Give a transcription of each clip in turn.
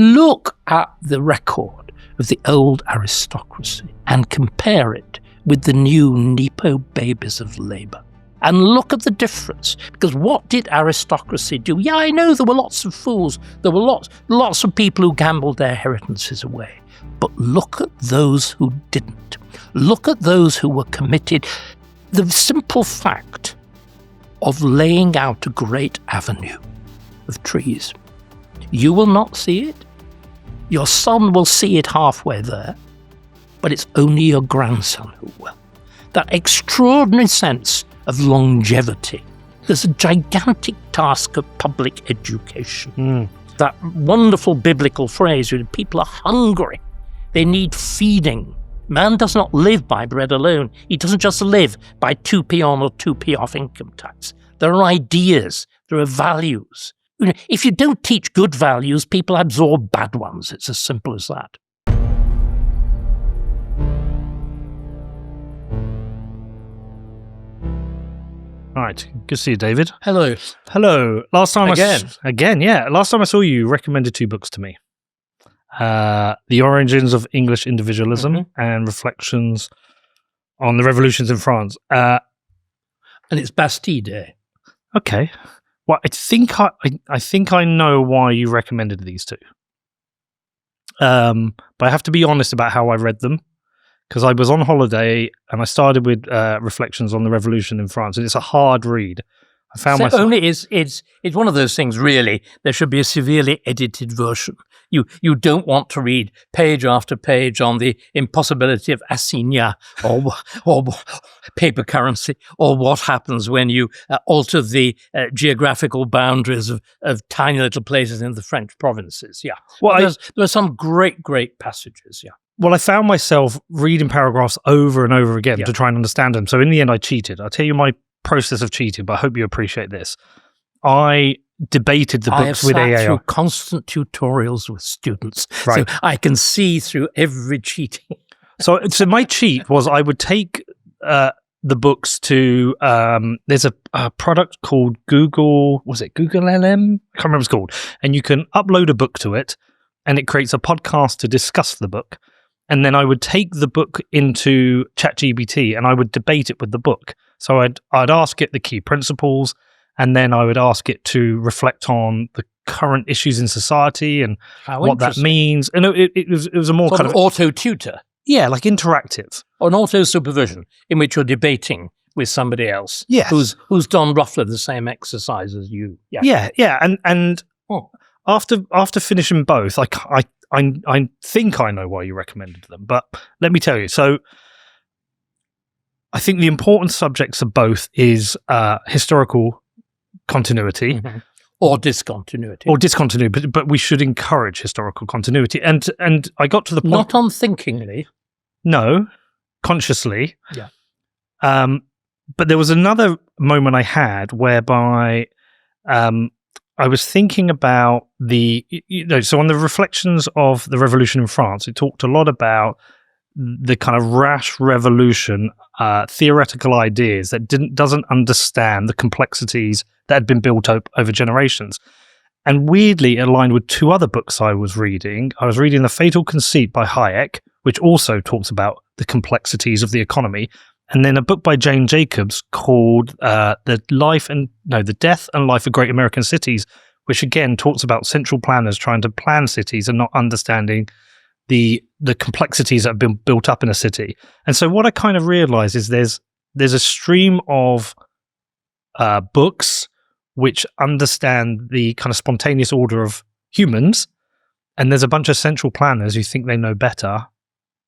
Look at the record of the old aristocracy and compare it with the new Nepo babies of labour. And look at the difference, because what did aristocracy do? Yeah, I know there were lots of fools, there were lots of people who gambled their inheritances away. But look at those who didn't. Look at those who were committed. The simple fact of laying out a great avenue of trees. You will not see it. Your son will see it halfway there, but it's only your grandson who will. That extraordinary sense of longevity. There's a gigantic task of public education. That wonderful biblical phrase, people are hungry. They need feeding. Man does not live by bread alone. He doesn't just live by 2p on or 2p off income tax. There are ideas. There are values. If you don't teach good values, people absorb bad ones. It's as simple as that. All right, good to see you, David. Hello. Last time Last time I saw you, recommended two books to me. The Origins of English Individualism and Reflections on the Revolutions in France. And it's Bastille Day. Okay. Well, I think I know why you recommended these two. But I have to be honest about how I read them, because I was on holiday and I started with Reflections on the Revolution in France, and it's a hard read. I found myself... Only it's one of those things, really. There should be a severely edited version. You don't want to read page after page on the impossibility of assignat or paper currency, or what happens when you alter the geographical boundaries of tiny little places in the French provinces. Yeah. Well, there are some great passages. Yeah. Well, I found myself reading paragraphs over and over again to try and understand them. So in the end, I cheated. I'll tell you my process of cheating, but I hope you appreciate this. I debated the books with AAR. I have sat through constant tutorials with students, so I can see through every cheating. So my cheat was I would take the books to, there's a product called Google, was it Google LM? I can't remember what it's called. And you can upload a book to it, and it creates a podcast to discuss the book. And then I would take the book into ChatGPT and I would debate it with the book. So I'd ask it the key principles, and then I would ask it to reflect on the current issues in society and what that means. And it was a more sort kind of auto-tutor. Yeah, like interactive. Or an auto-supervision in which you're debating with somebody else who's done roughly the same exercise as you. Yeah. And after finishing both, I think I know why you recommended them, but let me tell you. So I think the important subjects of both is historical continuity. Or discontinuity. But we should encourage historical continuity. And I got to the point... Not unthinkingly. No, consciously. Yeah. But there was another moment I had whereby I was thinking about so on the Reflections of the Revolution in France, it talked a lot about the kind of rash revolution, theoretical ideas that doesn't understand the complexities that had been built up over generations. And weirdly, it aligned with two other books I was reading. I was reading The Fatal Conceit by Hayek, which also talks about the complexities of the economy, and then a book by Jane Jacobs called The Death and Life of Great American Cities, which again talks about central planners trying to plan cities and not understanding the complexities that have been built up in a city. And so what I kind of realized is there's a stream of books which understand the kind of spontaneous order of humans, and there's a bunch of central planners who think they know better,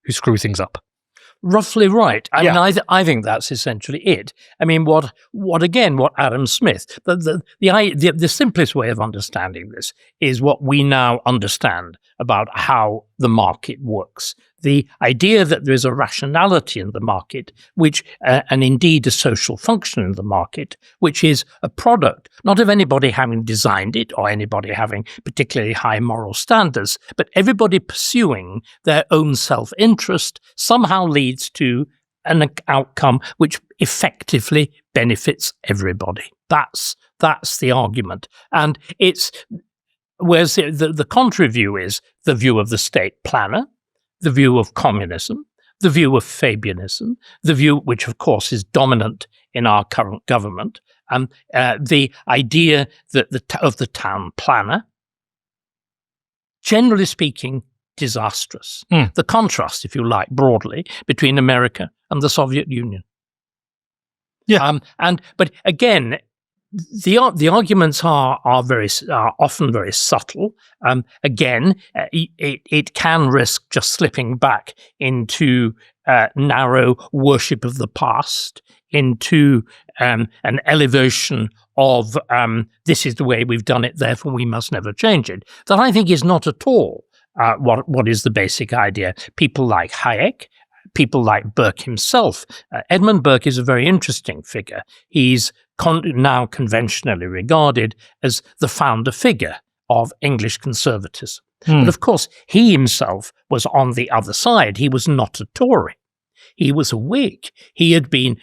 who screw things up. Roughly right. I mean, I think that's essentially it. I mean, what Adam Smith, the simplest way of understanding this is what we now understand about how the market works. The idea that there is a rationality in the market, which, and indeed a social function in the market, which is a product, not of anybody having designed it or anybody having particularly high moral standards, but everybody pursuing their own self-interest somehow leads to an outcome which effectively benefits everybody. That's the argument. And it's Whereas the contrary view is the view of the state planner, the view of communism, the view of Fabianism, the view which, of course, is dominant in our current government, the idea that of the town planner, generally speaking, disastrous. The contrast, if you like, broadly, between America and the Soviet Union. Yeah. But again, the arguments are often very subtle. Again, it can risk just slipping back into narrow worship of the past, into an elevation of this is the way we've done it, therefore we must never change it. That I think is not at all what is the basic idea. People like Hayek, people like Burke himself. Edmund Burke is a very interesting figure. He's now conventionally regarded as the founder figure of English conservatism. But of course, he himself was on the other side. He was not a Tory. He was a Whig. He had been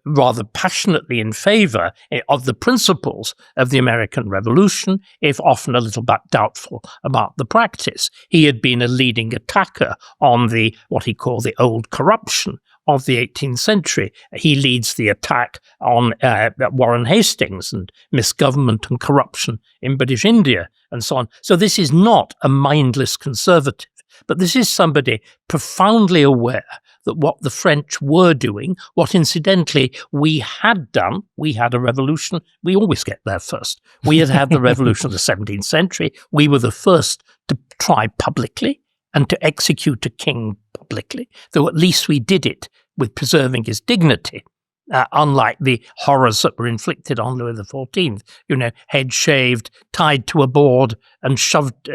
rather passionately in favour of the principles of the American Revolution, if often a little bit doubtful about the practice. He had been a leading attacker on what he called the old corruption of the 18th century. He leads the attack on Warren Hastings and misgovernment and corruption in British India and so on. So this is not a mindless conservative, but this is somebody profoundly aware that what the French were doing, what incidentally we had done, we had a revolution, we always get there first. We had the revolution of the 17th century. We were the first to try publicly and to execute a king publicly, though at least we did it with preserving his dignity, unlike the horrors that were inflicted on Louis XIV, head shaved, tied to a board and shoved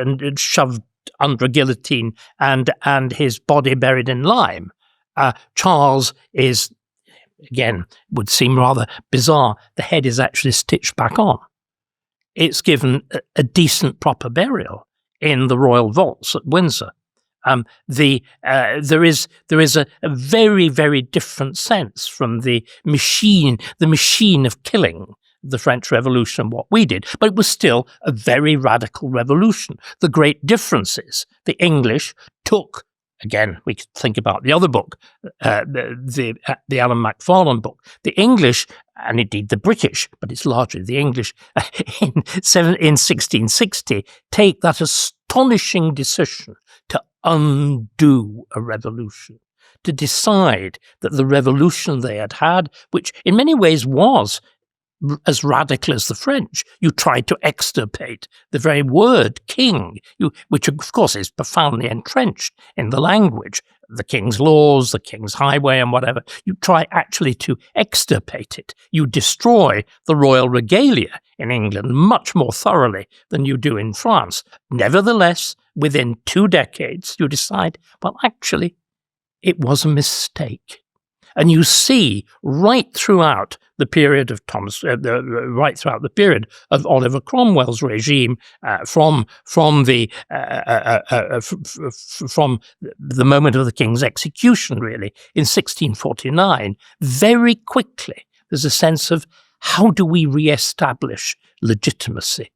under a guillotine and his body buried in lime. Charles is, again, would seem rather bizarre. The head is actually stitched back on. It's given a decent proper burial in the royal vaults at Windsor. There is a very, very different sense from the machine of killing, the French Revolution, what we did, but it was still a very radical revolution. The great difference is the English took, again, we could think about the other book, the Alan Macfarlane book. The English, and indeed the British, but it's largely the English, in 1660, take that astonishing decision to undo a revolution, to decide that the revolution they had, which in many ways was as radical as the French, you tried to extirpate the very word king, which of course is profoundly entrenched in the language, the king's laws, the king's highway and whatever. You try actually to extirpate it. You destroy the royal regalia in England much more thoroughly than you do in France. Nevertheless, within 2 decades, you decide, well, actually, it was a mistake. And you see right throughout the period of Oliver Cromwell's regime, from the moment of the king's execution, really in 1649, very quickly there's a sense of how do we re-establish legitimacy?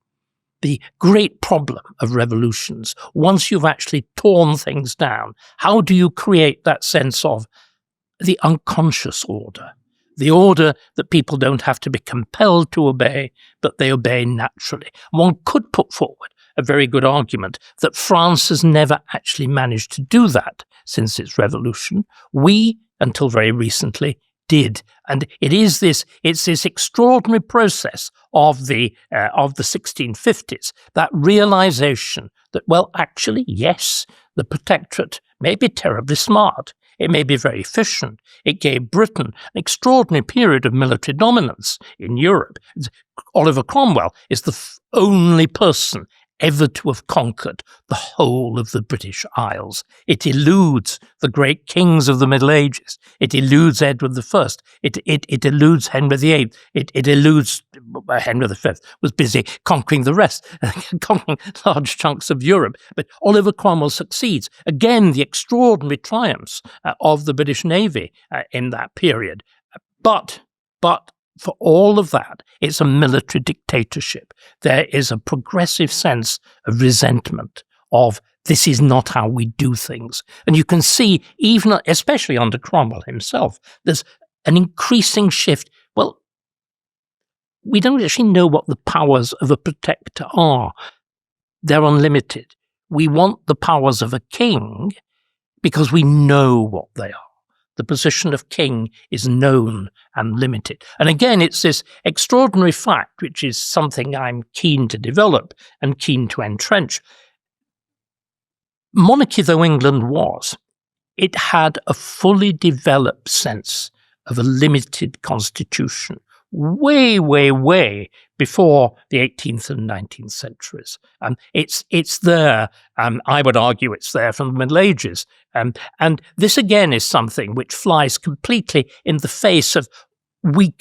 The great problem of revolutions, once you've actually torn things down, how do you create that sense of the unconscious order, the order that people don't have to be compelled to obey, but they obey naturally? One could put forward a very good argument that France has never actually managed to do that since its revolution. We, until very recently, did. And it's this extraordinary process of the 1650s, that realization that, well, actually, yes, the protectorate may be terribly smart. It may be very efficient. It gave Britain an extraordinary period of military dominance in Europe. Oliver Cromwell is the only person ever to have conquered the whole of the British Isles. It eludes the great kings of the Middle Ages. It eludes Edward I. It eludes Henry VIII. It eludes Henry V was busy conquering the rest, conquering large chunks of Europe. But Oliver Cromwell succeeds. Again, the extraordinary triumphs of the British Navy in that period. But for all of that, it's a military dictatorship. There is a progressive sense of resentment of this is not how we do things. And you can see, even especially under Cromwell himself, there's an increasing shift. Well, we don't actually know what the powers of a protector are. They're unlimited. We want the powers of a king because we know what they are. The position of king is known and limited. And again, it's this extraordinary fact, which is something I'm keen to develop and keen to entrench. Monarchy, though England was, it had a fully developed sense of a limited constitution way, way, way before the 18th and 19th centuries. It's there. I would argue it's there from the Middle Ages. And this again is something which flies completely in the face of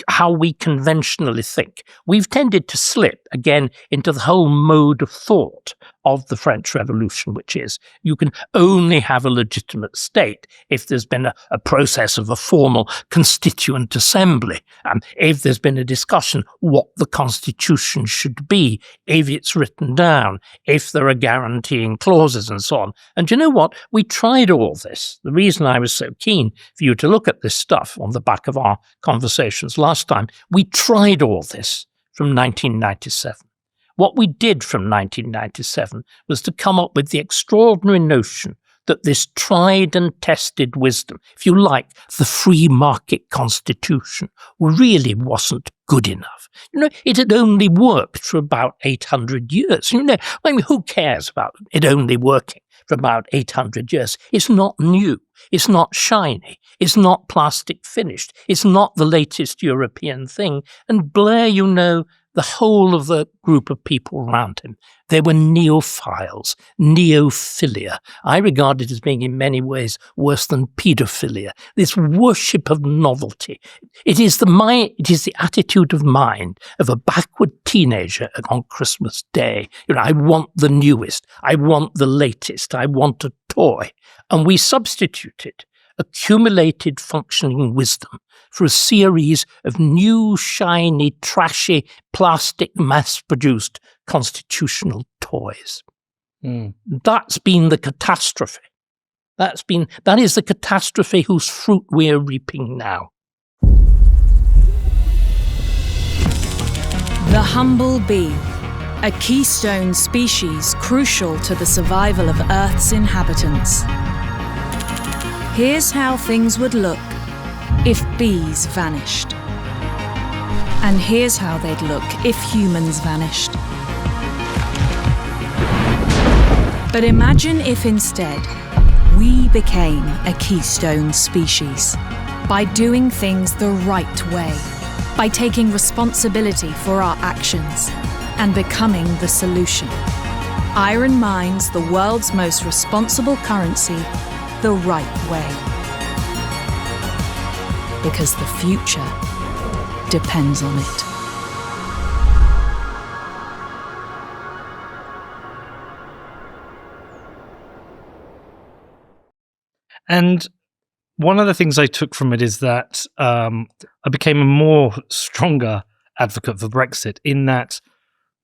how we conventionally think. We've tended to slip again into the whole mode of thought of the French Revolution, which is you can only have a legitimate state if there's been a process of a formal constituent assembly, if there's been a discussion what the constitution should be, if it's written down, if there are guaranteeing clauses and so on. And you know what? We tried all this. The reason I was so keen for you to look at this stuff on the back of our conversations last time, we tried all this from 1997. What we did from 1997 was to come up with the extraordinary notion that this tried and tested wisdom, if you like, the free market constitution, really wasn't good enough. It had only worked for about 800 years. Who cares about it only working for about 800 years? It's not new. It's not shiny. It's not plastic finished. It's not the latest European thing. And Blair, the whole of the group of people around him, they were neophiles, neophilia. I regard it as being in many ways worse than paedophilia, this worship of novelty. It is the attitude of mind of a backward teenager on Christmas Day. I want the newest, I want the latest, I want a toy. And we substituted accumulated functioning wisdom for a series of new, shiny, trashy, plastic, mass-produced constitutional toys. That's been the catastrophe. That is the catastrophe whose fruit we're reaping now. The humble bee, a keystone species crucial to the survival of Earth's inhabitants. Here's how things would look if bees vanished. And here's how they'd look if humans vanished. But imagine if instead we became a keystone species by doing things the right way, by taking responsibility for our actions and becoming the solution. Iron mines, the world's most responsible currency, the right way. Because the future depends on it. And one of the things I took from it is that I became a more stronger advocate for Brexit in that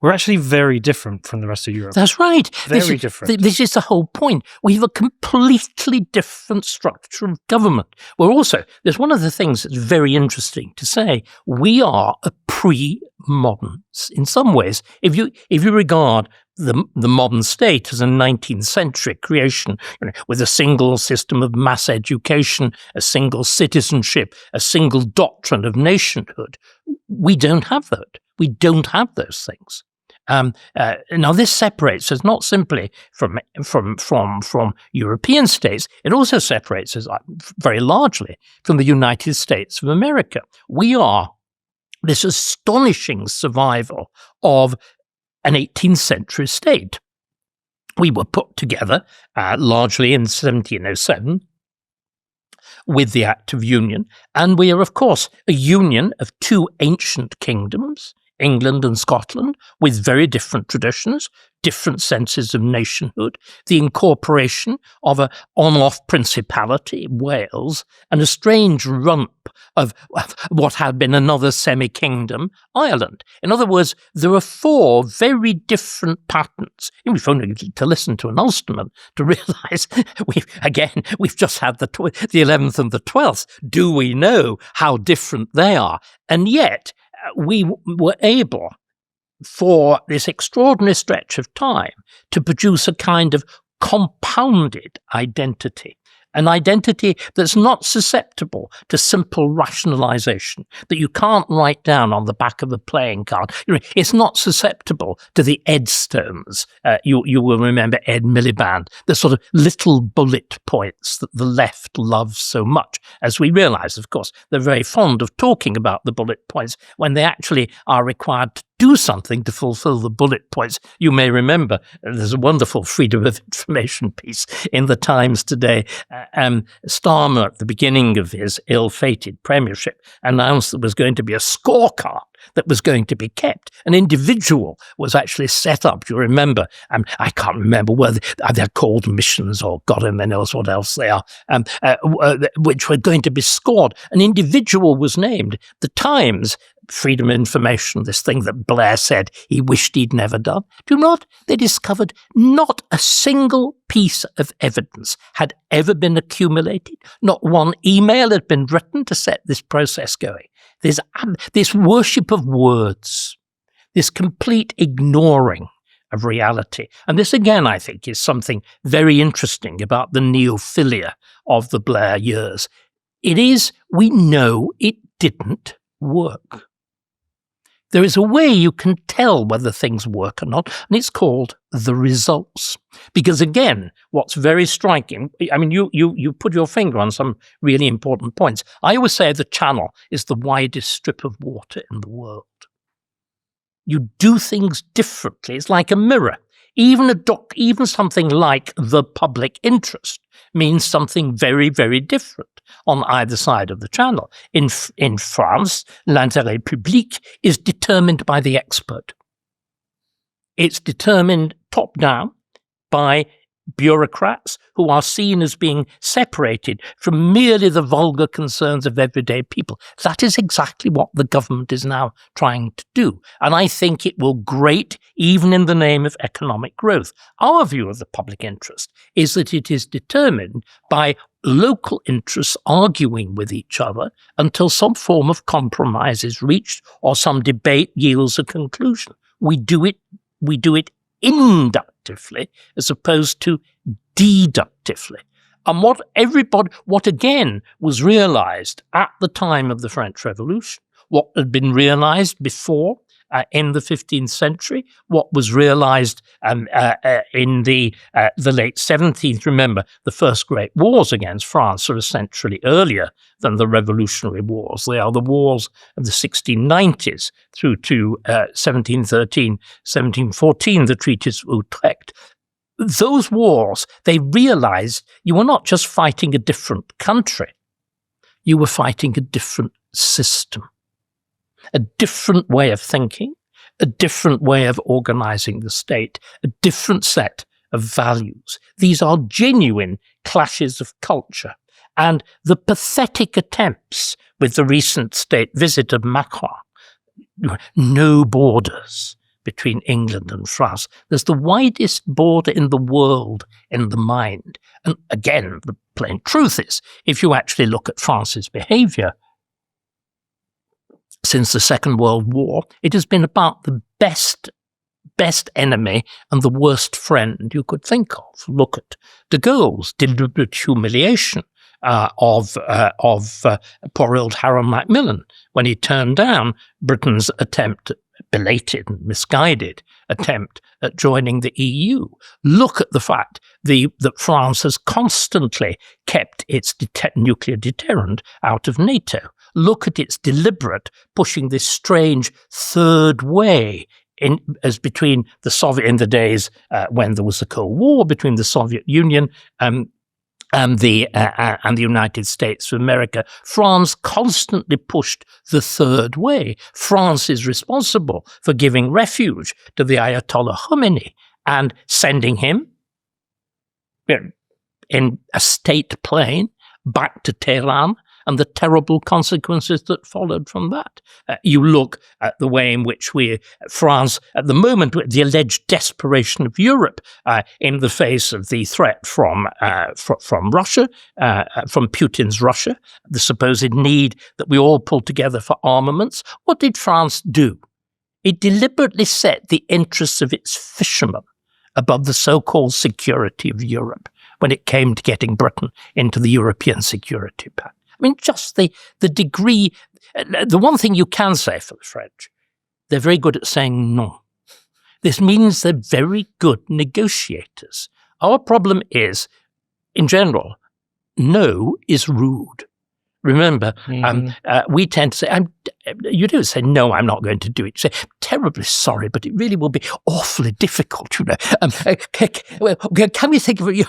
we're actually very different from the rest of Europe. That's right. Very different. This is the whole point. We have a completely different structure of government. There's one of the things that's very interesting to say. We are a pre-modern, in some ways, if you regard the modern state as a 19th century creation, with a single system of mass education, a single citizenship, a single doctrine of nationhood, we don't have that. We don't have those things. Now, this separates us not simply from European states. It also separates us very largely from the United States of America. We are this astonishing survival of an 18th century state. We were put together largely in 1707 with the Act of Union, and we are, of course, a union of two ancient kingdoms, England and Scotland, with very different traditions, different senses of nationhood, the incorporation of an on-off principality, Wales, and a strange rump of what had been another semi-kingdom, Ireland. In other words, there are four very different patterns. We've only to listen to an Ulsterman to realise we've just had the 11th and the 12th. Do we know how different they are? And yet we were able, for this extraordinary stretch of time, to produce a kind of compounded identity, an identity that's not susceptible to simple rationalization, that you can't write down on the back of a playing card. It's not susceptible to the Edstones. You will remember Ed Miliband, the sort of little bullet points that the left loves so much. As we realize, of course, they're very fond of talking about the bullet points when they actually are required to do something to fulfill the bullet points. You may remember there's a wonderful freedom of information piece in the Times today. Starmer, at the beginning of his ill-fated premiership, announced there was going to be a scorecard that was going to be kept. An individual was actually set up. You remember? I can't remember whether they're called missions or God only knows what else they are, which were going to be scored. An individual was named. The Times, freedom of information, this thing that Blair said he wished he'd never done. Do you know what? They discovered not a single piece of evidence had ever been accumulated. Not one email had been written to set this process going. There's this worship of words, this complete ignoring of reality. And this, again, I think, is something very interesting about the neophilia of the Blair years. It is, we know it didn't work. There is a way you can tell whether things work or not, and it's called the results. Because again, what's very striking, I mean, you put your finger on some really important points. I always say the Channel is the widest strip of water in the world. You do things differently. It's like a mirror. Even something like the public interest means something very, very different on either side of the Channel. In France, l'intérêt public is determined by the expert. It's determined top-down by bureaucrats who are seen as being separated from merely the vulgar concerns of everyday people. That is exactly what the government is now trying to do. And I think it will grate even in the name of economic growth. Our view of the public interest is that it is determined by local interests arguing with each other until some form of compromise is reached or some debate yields a conclusion. We do it inductively as opposed to deductively. And what again was realized at the time of the French Revolution, what had been realized before in the 15th century, what was realized in the late 17th. Remember, the first great wars against France are essentially earlier than the Revolutionary Wars. They are the wars of the 1690s through to 1713, 1714, the treaties of Utrecht. Those wars, they realized you were not just fighting a different country, you were fighting a different system. A different way of thinking, a different way of organizing the state, a different set of values. These are genuine clashes of culture. And the pathetic attempts with the recent state visit of Macron, no borders between England and France. There's the widest border in the world in the mind. And again, the plain truth is, if you actually look at France's behavior, since the Second World War, it has been about the best enemy and the worst friend you could think of. Look at de Gaulle's deliberate humiliation of poor old Harold Macmillan when he turned down Britain's attempt, belated and misguided attempt at joining the EU. Look at the fact that France has constantly kept its nuclear deterrent out of NATO. Look at its deliberate pushing this strange third way as between the Soviet, in the days when there was the Cold War, between the Soviet Union and the United States of America. France constantly pushed the third way. France is responsible for giving refuge to the Ayatollah Khomeini and sending him in a state plane back to Tehran, and the terrible consequences that followed from that. You look at the way in which France, at the moment, the alleged desperation of Europe in the face of the threat from Russia, from Putin's Russia, the supposed need that we all pull together for armaments. What did France do? It deliberately set the interests of its fishermen above the so-called security of Europe when it came to getting Britain into the European Security Pact. I mean, just the degree. The one thing you can say for the French, they're very good at saying no. This means they're very good negotiators. Our problem is, in general, no is rude. Remember, we tend to say, you don't say, no, I'm not going to do it. You say, terribly sorry, but it really will be awfully difficult, you know. Can we think of it?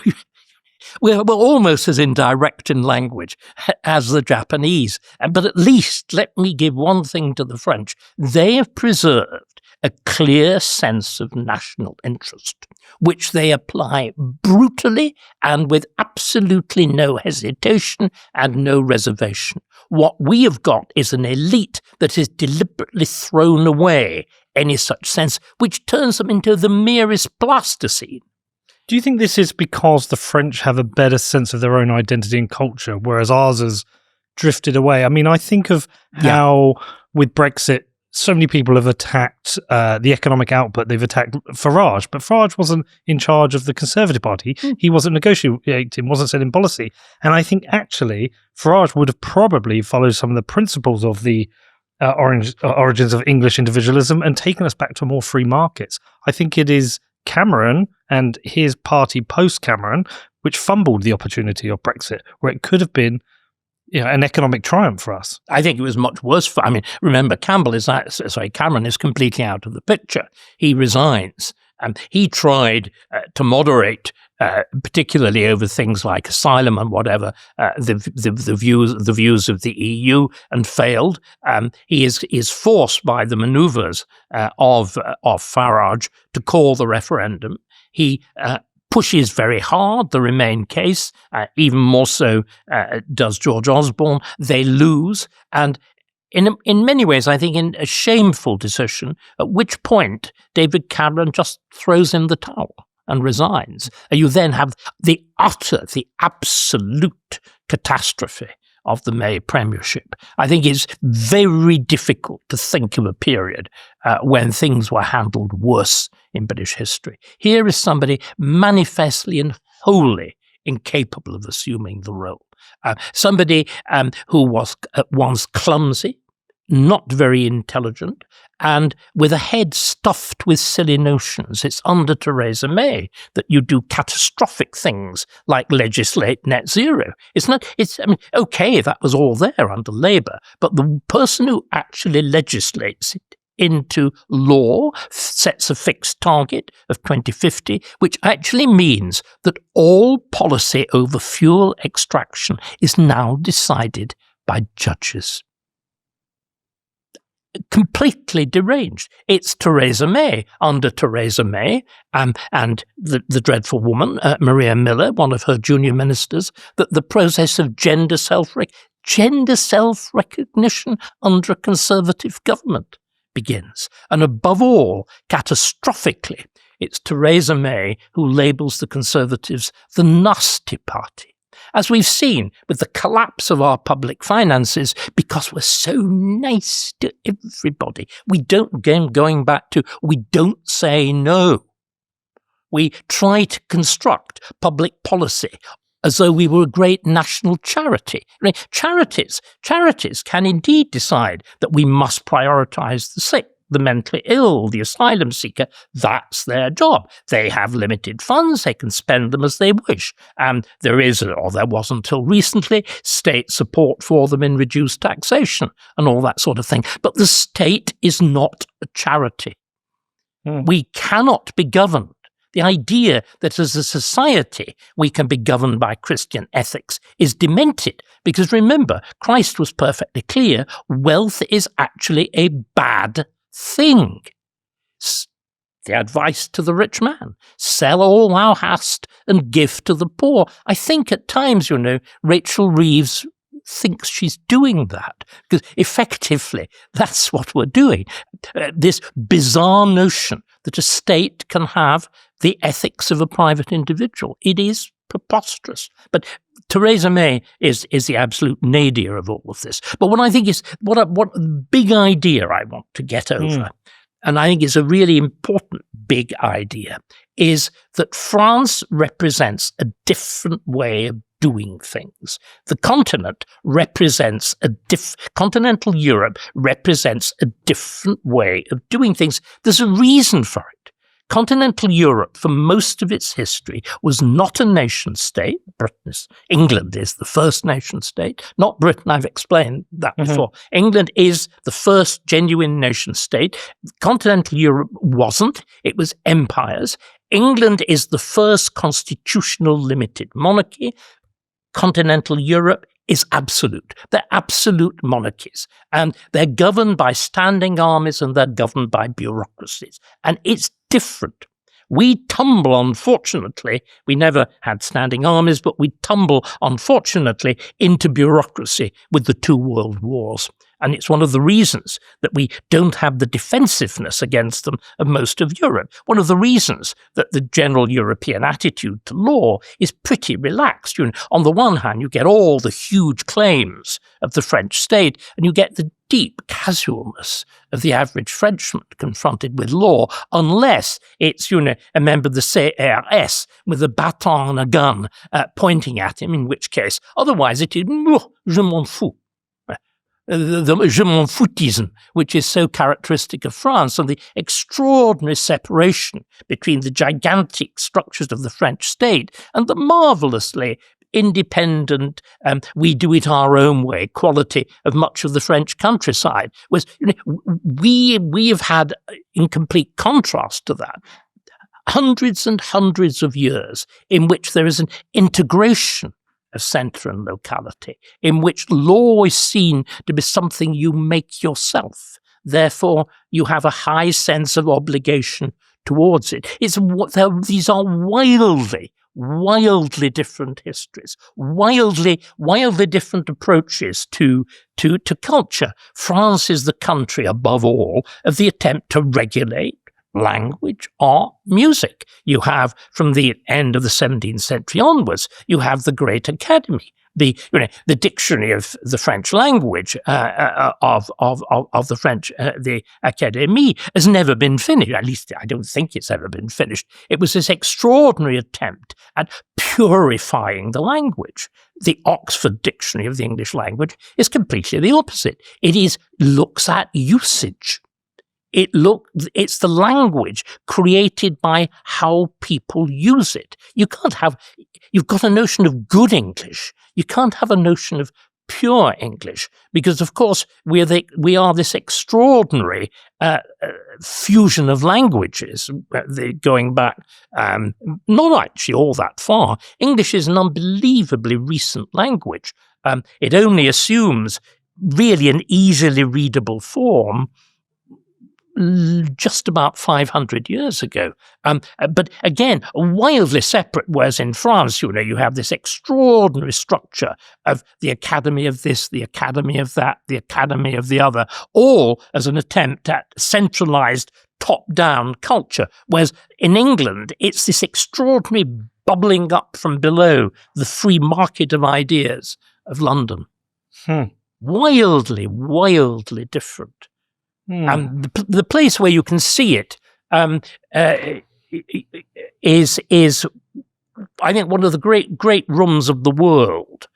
We're almost as indirect in language as the Japanese. But at least, let me give one thing to the French. They have preserved a clear sense of national interest, which they apply brutally and with absolutely no hesitation and no reservation. What we have got is an elite that has deliberately thrown away any such sense, which turns them into the merest plasticine. Do you think this is because the French have a better sense of their own identity and culture, whereas ours has drifted away? I mean, I think of how with Brexit, so many people have attacked the economic output. They've attacked Farage, but Farage wasn't in charge of the Conservative Party. He wasn't negotiating, wasn't setting policy. And I think actually Farage would have probably followed some of the principles of the origins of English individualism and taken us back to more free markets. I think it is Cameron and his party post-Cameron which fumbled the opportunity of Brexit, where it could have been an economic triumph for us. I think it was much worse. Remember, Cameron is completely out of the picture. He resigns. He tried to moderate, particularly over things like asylum and whatever, the views of the EU, and failed. He is forced by the manoeuvres of Farage to call the referendum. He pushes very hard the Remain case, even more so does George Osborne. They lose, and in many ways, I think in a shameful decision, at which point David Cameron just throws in the towel and resigns. And you then have the absolute catastrophe of the May premiership. I think it's very difficult to think of a period when things were handled worse in British history. Here is somebody manifestly and wholly incapable of assuming the role. Somebody who was at once clumsy, not very intelligent, and with a head stuffed with silly notions. It's under Theresa May that you do catastrophic things like legislate net zero. Okay, that was all there under Labour, but the person who actually legislates it into law sets a fixed target of 2050, which actually means that all policy over fuel extraction is now decided by judges. Completely deranged. It's Theresa May, under Theresa May, and the dreadful woman, Maria Miller, one of her junior ministers, that the process of gender self-recognition under a Conservative government begins. And above all, catastrophically, it's Theresa May who labels the Conservatives the nasty party. As we've seen with the collapse of our public finances, because we're so nice to everybody, we don't say no. We try to construct public policy as though we were a great national charity. Charities can indeed decide that we must prioritize the sick, the mentally ill, the asylum seeker. That's their job. They have limited funds. They can spend them as they wish. And there was until recently, state support for them in reduced taxation and all that sort of thing. But the state is not a charity. We cannot be governed. The idea that as a society we can be governed by Christian ethics is demented, because remember, Christ was perfectly clear, wealth is actually a bad thing. the advice to the rich man, sell all thou hast and give to the poor. I think at times, Rachel Reeves thinks she's doing that, because effectively that's what we're doing. This bizarre notion that a state can have the ethics of a private individual. It is preposterous. But Theresa May is the absolute nadir of all of this. But what I think is, what big idea I want to get over, and I think is a really important big idea, is that France represents a different way of doing things. The continent represents continental Europe represents a different way of doing things. There's a reason for it. Continental Europe, for most of its history, was not a nation state. England is the first nation state, not Britain. I've explained that before. England is the first genuine nation state. Continental Europe wasn't. It was empires. England is the first constitutional limited monarchy. Continental Europe is absolute. They're absolute monarchies, and they're governed by standing armies and they're governed by bureaucracies. And it's different. We tumble, unfortunately, we never had standing armies, but we tumble, unfortunately, into bureaucracy with the 2 world wars. And it's one of the reasons that we don't have the defensiveness against them of most of Europe. One of the reasons that the general European attitude to law is pretty relaxed. On the one hand, you get all the huge claims of the French state, and you get the deep casualness of the average Frenchman confronted with law, unless it's, a member of the CRS with a baton and a gun pointing at him, in which case, otherwise it is, je m'en fous. The je m'en foutism, which is so characteristic of France, and the extraordinary separation between the gigantic structures of the French state and the marvellously independent, we do it our own way quality of much of the French countryside. Was we have had, in complete contrast to that, hundreds and hundreds of years in which there is an integration of centre and locality, in which law is seen to be something you make yourself. Therefore, you have a high sense of obligation towards it. These are wildly different histories, wildly different approaches to culture. France is the country, above all, of the attempt to regulate language, art, music. You have, from the end of the 17th century onwards, you have the Great Academy, the dictionary of the French language of the French, the Académie, has never been finished. At least I don't think it's ever been finished. It was this extraordinary attempt at purifying the language. The Oxford Dictionary of the English language is completely the opposite. It looks at usage. It's the language created by how people use it. You've got a notion of good English. You can't have a notion of pure English, because of course we are this extraordinary fusion of languages, going back not actually all that far. English is an unbelievably recent language. It only assumes really an easily readable form just about 500 years ago. But again, wildly separate, whereas in France, you have this extraordinary structure of the academy of this, the academy of that, the academy of the other, all as an attempt at centralized top-down culture. Whereas in England, it's this extraordinary bubbling up from below, the free market of ideas of London. Wildly different. And the place where you can see it is I think one of the great rooms of the world.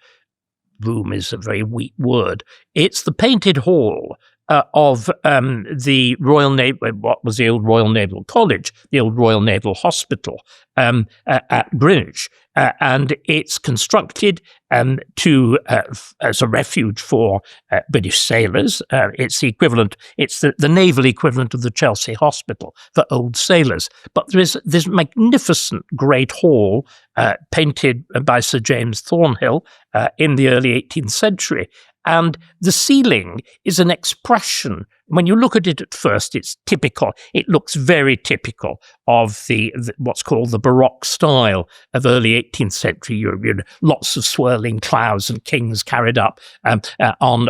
Room is a very weak word. It's the painted hall of the Royal Naval, what was the old Royal Naval College, the old Royal Naval Hospital at Greenwich, and it's constructed as a refuge for British sailors. It's the equivalent. It's the naval equivalent of the Chelsea Hospital for old sailors. But there is this magnificent great hall painted by Sir James Thornhill in the early 18th century. And the ceiling is an expression. When you look at it at first, it's typical. It looks very typical of the what's called the Baroque style of early 18th century Europe. Lots of swirling clouds and kings carried up on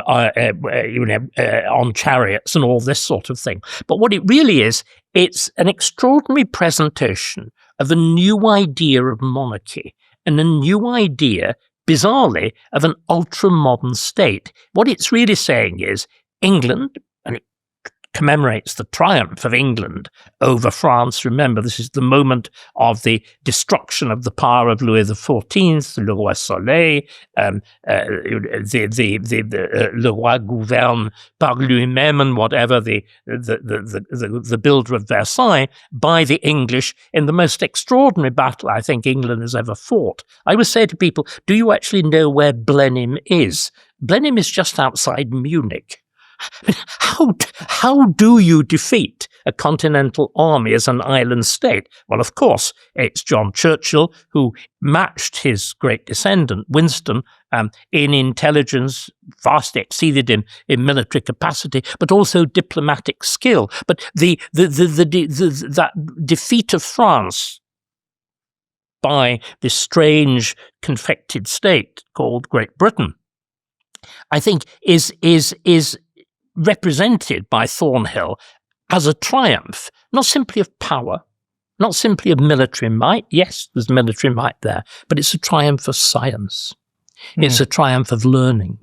chariots and all this sort of thing. But what it really is, it's an extraordinary presentation of a new idea of monarchy and a new idea, bizarrely, of an ultra-modern state. What it's really saying is England, and it commemorates the triumph of England over France. Remember, this is the moment of the destruction of the power of Louis XIV, Le Roi Soleil, Le Roi gouverne par lui-même, and whatever, the builder of Versailles, by the English in the most extraordinary battle I think England has ever fought. I would say to people, do you actually know where Blenheim is? Blenheim is just outside Munich. How do you defeat a continental army as an island state? Well, of course, it's John Churchill who matched his great descendant, Winston, in intelligence, vastly exceeded him in military capacity, but also diplomatic skill. But that defeat of France by this strange confected state called Great Britain, I think is represented by Thornhill as a triumph, not simply of power, not simply of military might. Yes, there's military might there, but it's a triumph of science. It's a triumph of learning.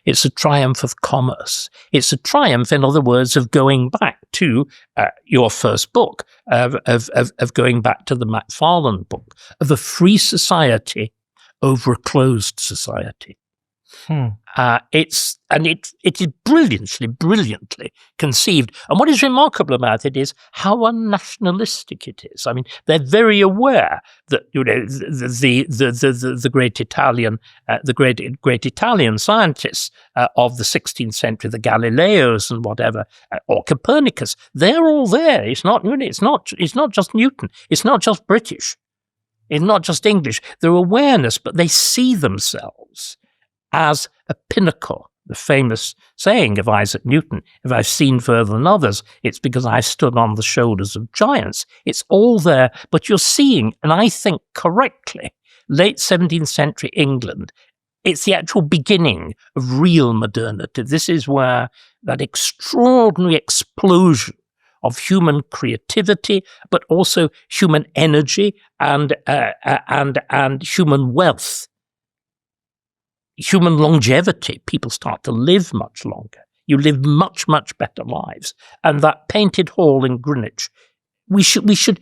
It's a triumph of commerce. It's a triumph, in other words, of going back to your first book, of going back to the Macfarlane book, of a free society over a closed society. It is brilliantly conceived. And what is remarkable about it is how unnationalistic it is. I mean, they're very aware that the great Italian scientists of the 16th century, the Galileos and whatever, or Copernicus, they're all there. It's not just Newton. It's not just British. It's not just English. Their awareness, but they see themselves as a pinnacle. The famous saying of Isaac Newton, if I've seen further than others, it's because I stood on the shoulders of giants. It's all there, but you're seeing, and I think correctly, late 17th century England, it's the actual beginning of real modernity. This is where that extraordinary explosion of human creativity, but also human energy and human wealth, human longevity. People start to live much longer. You live much, much better lives. And that painted hall in Greenwich, we should,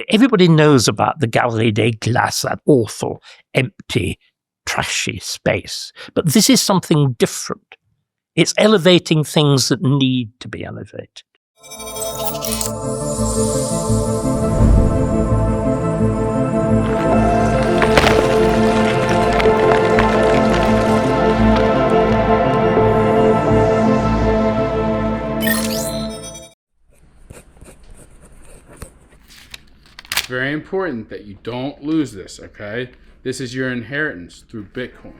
everybody knows about the Galerie des Glaces, that awful, empty, trashy space. But this is something different. It's elevating things that need to be elevated. Very important that you don't lose this, okay? This is your inheritance through Bitcoin.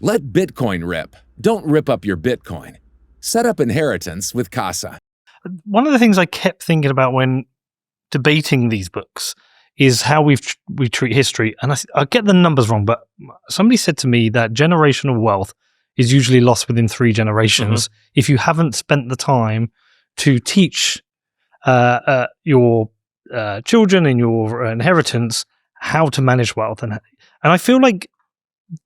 Let Bitcoin rip. Don't rip up your Bitcoin. Set up inheritance with Casa. One of the things I kept thinking about when debating these books is how we treat history. And I get the numbers wrong, but somebody said to me that generational wealth is usually lost within 3 generations if you haven't spent the time to teach your children and your inheritance how to manage wealth. And I feel like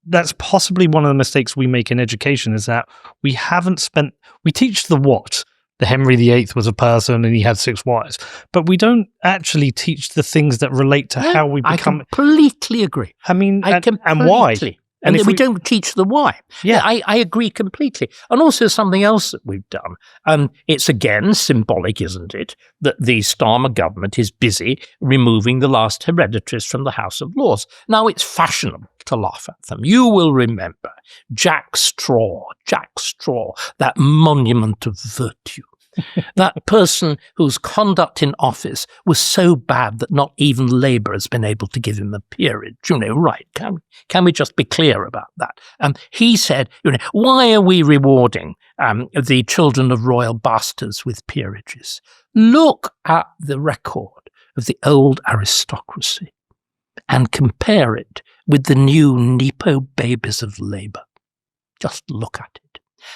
that's possibly one of the mistakes we make in education, is that we teach the what. The Henry VIII was a person and he had 6 wives. But we don't actually teach the things that relate to how we become. I completely agree. I mean, and why? And we don't teach the why. Yeah. I agree completely. And also something else that we've done. It's again symbolic, isn't it, that the Starmer government is busy removing the last hereditaries from the House of Lords. Now, it's fashionable to laugh at them. You will remember Jack Straw, that monument of virtue. That person whose conduct in office was so bad that not even Labour has been able to give him a peerage. Right? Can we just be clear about that? He said, why are we rewarding the children of royal bastards with peerages? Look at the record of the old aristocracy and compare it with the new Nepo babies of Labour. Just look at it.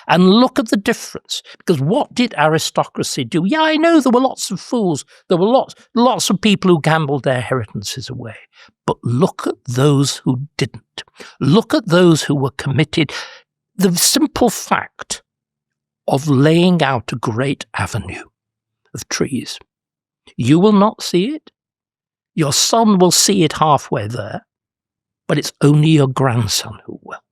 And look at the difference. Because what did aristocracy do? Yeah, I know there were lots of fools. There were lots of people who gambled their inheritances away. But look at those who didn't. Look at those who were committed. The simple fact of laying out a great avenue of trees. You will not see it. Your son will see it halfway there. But it's only your grandson who will.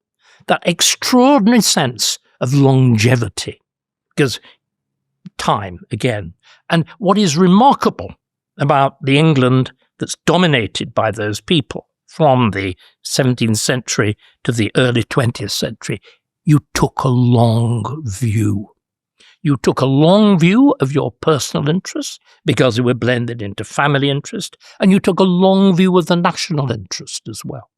That extraordinary sense of longevity, because time again. And what is remarkable about the England that's dominated by those people from the 17th century to the early 20th century, you took a long view. You took a long view of your personal interests because they were blended into family interest, and you took a long view of the national interest as well.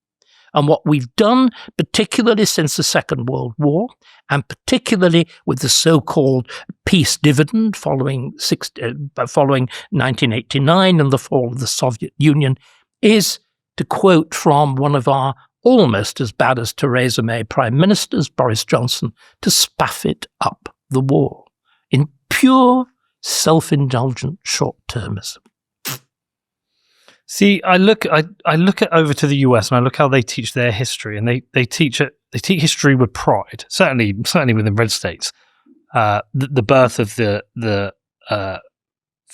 And what we've done, particularly since the Second World War, and particularly with the so-called peace dividend following 1989 and the fall of the Soviet Union, is, to quote from one of our almost as bad as Theresa May Prime Ministers, Boris Johnson, to spaff it up the wall in pure self-indulgent short-termism. See, I look at over to the US and I look how they teach their history, and they teach history with pride. Certainly within red states, the birth of the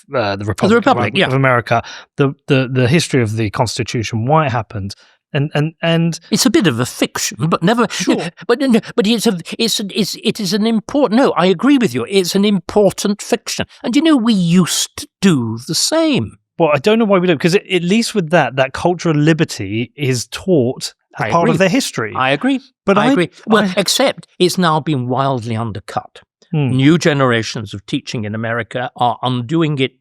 Republic of America, the history of the Constitution, why it happened, and it's a bit of a fiction, but never. Sure. But it is an important. No, I agree with you. It's an important fiction, and we used to do the same. Well, I don't know why we don't, because at least with that cultural liberty is taught as part of their history. I agree. But I agree. Well, except it's now been wildly undercut. New generations of teaching in America are undoing it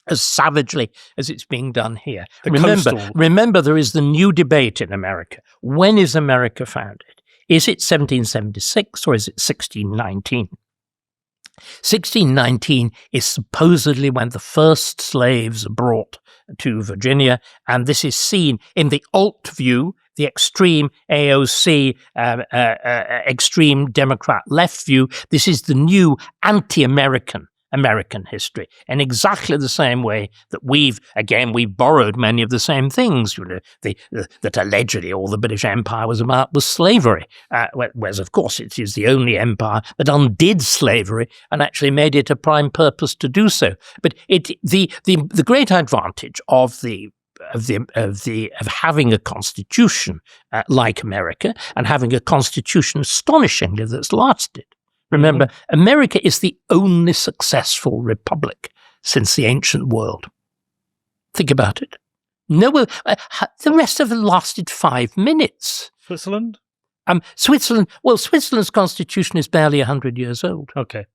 as savagely as it's being done here. Remember, there is the new debate in America. When is America founded? Is it 1776 or is it 1619? 1619 is supposedly when the first slaves are brought to Virginia, and this is seen in the alt view, the extreme AOC, extreme Democrat left view. This is the new anti-American American history, in exactly the same way that we've borrowed many of the same things, that allegedly all the British Empire was about was slavery, whereas of course it is the only empire that undid slavery and actually made it a prime purpose to do so. But the great advantage of having a constitution like America, and having a constitution astonishingly that's lasted. Remember, America is the only successful republic since the ancient world. Think about it. No, the rest of it lasted 5 minutes. Switzerland? Switzerland's constitution is barely 100 years old. Okay.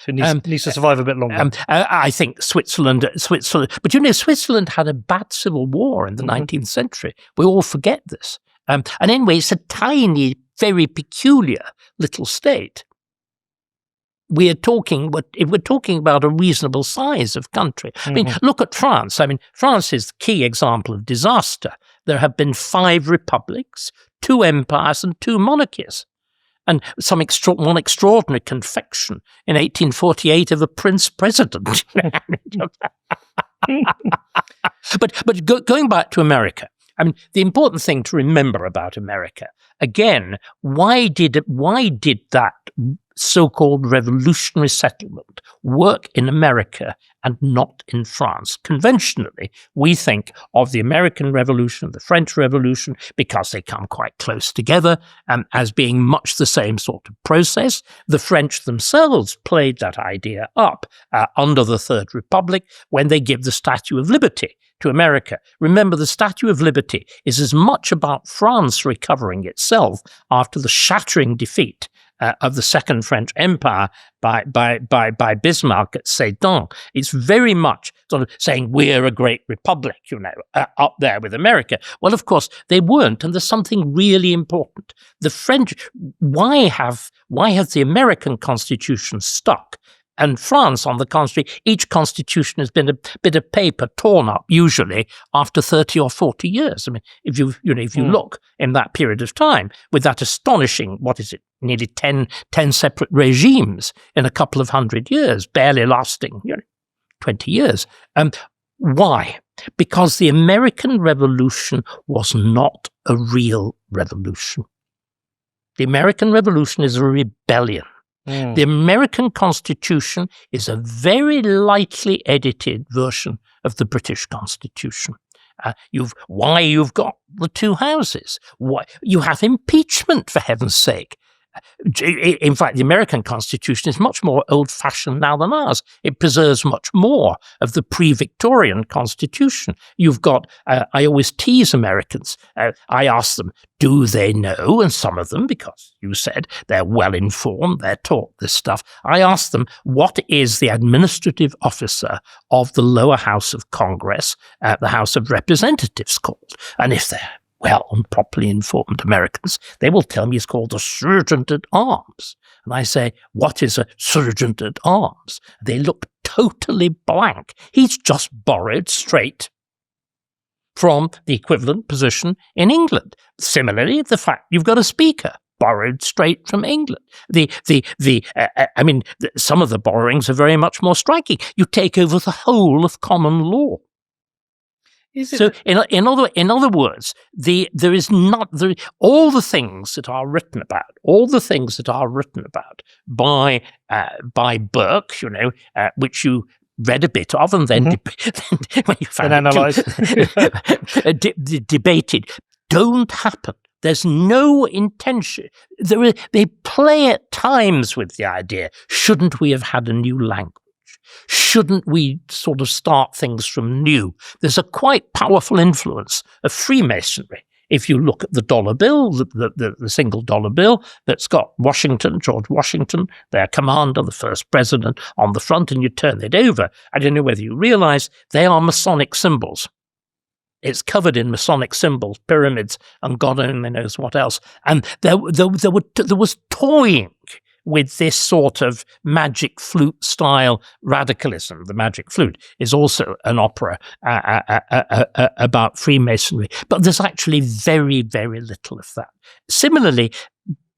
So it needs to survive a bit longer. I think Switzerland, but Switzerland had a bad civil war in the 19th century. We all forget this. And anyway, it's a tiny, very peculiar little state. We're talking about a reasonable size of country. I mean, look at France. I mean, France is the key example of disaster. There have been 5 republics, 2 empires, and 2 monarchies. And one extraordinary confection in 1848 of a prince president. But going back to America, I mean, the important thing to remember about America, again, why did that so-called revolutionary settlement work in America and not in France? Conventionally, we think of the American Revolution, the French Revolution, because they come quite close together, as being much the same sort of process. The French themselves played that idea up under the Third Republic when they give the Statue of Liberty to America. Remember, the Statue of Liberty is as much about France recovering itself after the shattering defeat of the Second French Empire by Bismarck at Sedan. It's very much sort of saying we're a great republic, up there with America. Well, of course, they weren't, and there's something really important. The French, why have the American Constitution stuck? And France, on the contrary, each constitution has been a bit of paper torn up, usually after 30 or 40 years. I mean, if you look in that period of time, with that astonishing, nearly 10 separate regimes in a couple of hundred years, barely lasting 20 years. Why? Because the American Revolution was not a real revolution. The American Revolution is a rebellion. The American Constitution is a very lightly edited version of the British Constitution. You've got the two houses. Why you have impeachment, for heaven's sake. In fact, the American Constitution is much more old-fashioned now than ours. It preserves much more of the pre-Victorian Constitution. You've got, I always tease Americans. I ask them, do they know? And some of them, because you said they're well-informed, they're taught this stuff. I ask them, what is the administrative officer of the lower house of Congress, the House of Representatives called? And if they're well and properly informed Americans, they will tell me it's called a sergeant at arms. And I say, what is a sergeant at arms? They look totally blank. He's just borrowed straight from the equivalent position in England. Similarly, the fact you've got a speaker borrowed straight from England. Some of the borrowings are very much more striking. You take over the whole of common law. So, in other words, there is not all the things that are written about, by Burke, which you read a bit of, and then when you found analysed, debated, don't happen. There's no intention. They play at times with the idea: shouldn't we have had a new language? Shouldn't we sort of start things from new? There's a quite powerful influence of Freemasonry. If you look at the dollar bill, the single dollar bill that's got George Washington, their commander, the first president, on the front, and you turn it over, I don't know whether you realize they are Masonic symbols. It's covered in Masonic symbols, pyramids, and God only knows what else. And there was toying with this sort of magic flute style radicalism. The Magic Flute is also an opera about Freemasonry, but there's actually very, very little of that. Similarly,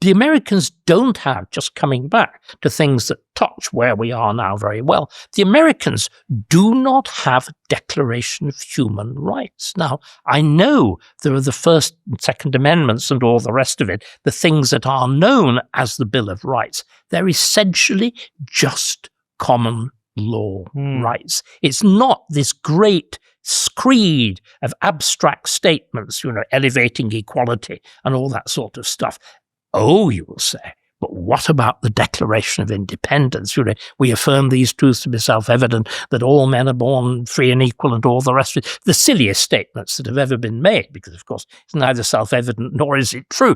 the Americans don't have, just coming back to things that touch where we are now very well, the Americans do not have a Declaration of Human Rights. Now, I know there are the First and Second Amendments and all the rest of it, the things that are known as the Bill of Rights. They're essentially just common law rights. It's not this great screed of abstract statements, elevating equality and all that sort of stuff. Oh, you will say, but what about the Declaration of Independence? We affirm these truths to be self-evident, that all men are born free and equal and all the rest of it. The silliest statements that have ever been made, because, of course, it's neither self-evident nor is it true.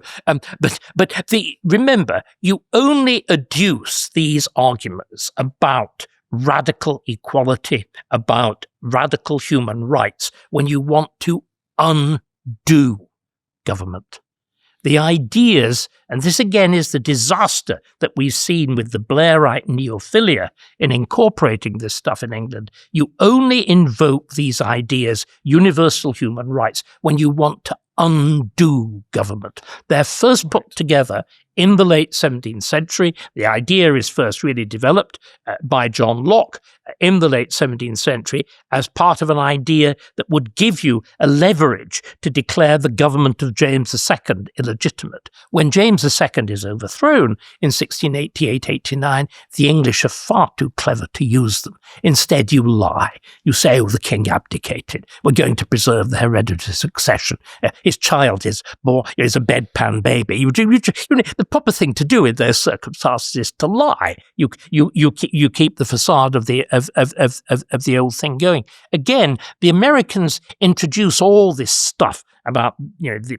Remember, you only adduce these arguments about radical equality, about radical human rights, when you want to undo government. The ideas, and this again is the disaster that we've seen with the Blairite Neophilia in incorporating this stuff in England, you only invoke these ideas, universal human rights, when you want to undo government. They're first put together in the late 17th century. The idea is first really developed by John Locke in the late 17th century as part of an idea that would give you a leverage to declare the government of James II illegitimate. When James II is overthrown in 1688-89, the English are far too clever to use them. Instead, you lie. You say, oh, the king abdicated. We're going to preserve the hereditary succession. His child is a bedpan baby. The proper thing to do in those circumstances is to lie. You keep the facade of the old thing going. Again, the Americans introduce all this stuff about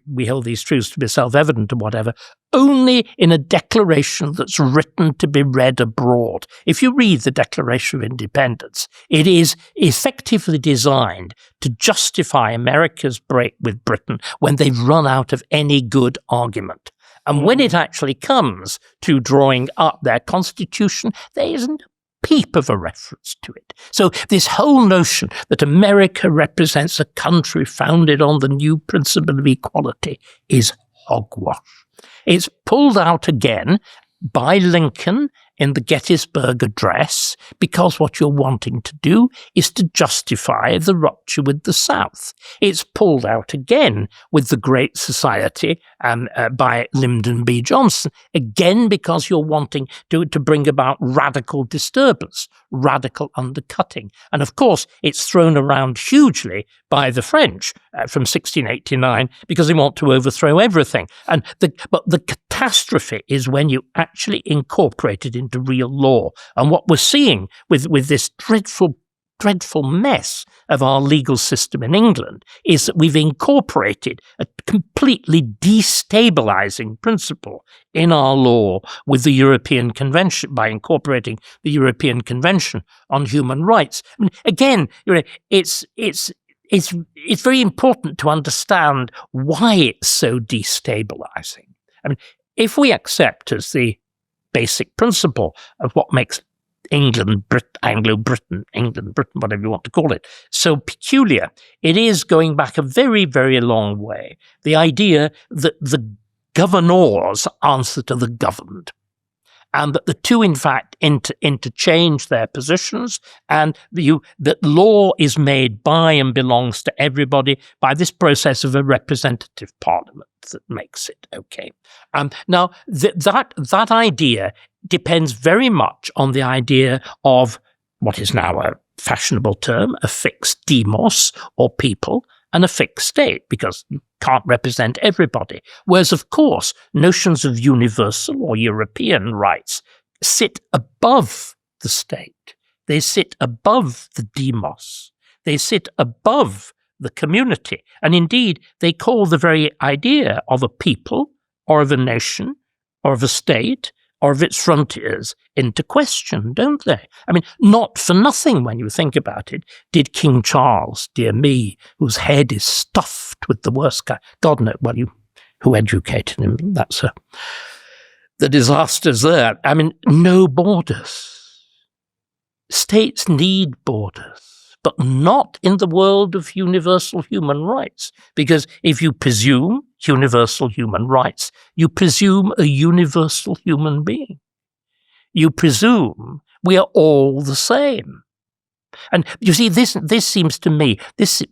we hold these truths to be self-evident and whatever, only in a declaration that's written to be read abroad. If you read the Declaration of Independence, it is effectively designed to justify America's break with Britain when they've run out of any good argument. And when it actually comes to drawing up their constitution, there isn't a peep of a reference to it. So this whole notion that America represents a country founded on the new principle of equality is hogwash. It's pulled out again by Lincoln in the Gettysburg Address, because what you're wanting to do is to justify the rupture with the South. It's pulled out again with the Great Society by Lyndon B. Johnson, again because you're wanting to bring about radical disturbance, radical undercutting. And of course, it's thrown around hugely by the French from 1689 because they want to overthrow everything. But the catastrophe is when you actually incorporate it into real law. And what we're seeing with this dreadful mess of our legal system in England is that we've incorporated a completely destabilizing principle in our law with the European Convention, by incorporating the European Convention on Human Rights. I mean, again, it's very important to understand why it's so destabilizing. I mean, if we accept as the basic principle of what makes England, Anglo-Britain, England, Britain, whatever you want to call it, so peculiar, it is going back a very, very long way. The idea that the governors answer to the governed, and that the two, in fact, interchange their positions, and that law is made by and belongs to everybody by this process of a representative parliament that makes it okay. Now, that idea depends very much on the idea of what is now a fashionable term, a fixed demos, or people, and a fixed state, because you can't represent everybody. Whereas, of course, notions of universal or European rights sit above the state. They sit above the demos. They sit above the community. And indeed, they call the very idea of a people, or of a nation, or of a state, or of its frontiers into question, don't they? I mean, not for nothing, when you think about it, did King Charles, dear me, whose head is stuffed with the worst kind, God knows, well, who educated him, that's the disasters there. I mean, no borders. States need borders, but not in the world of universal human rights, because if you presume universal human rights, you presume a universal human being. You presume we are all the same. And you see, this seems to me,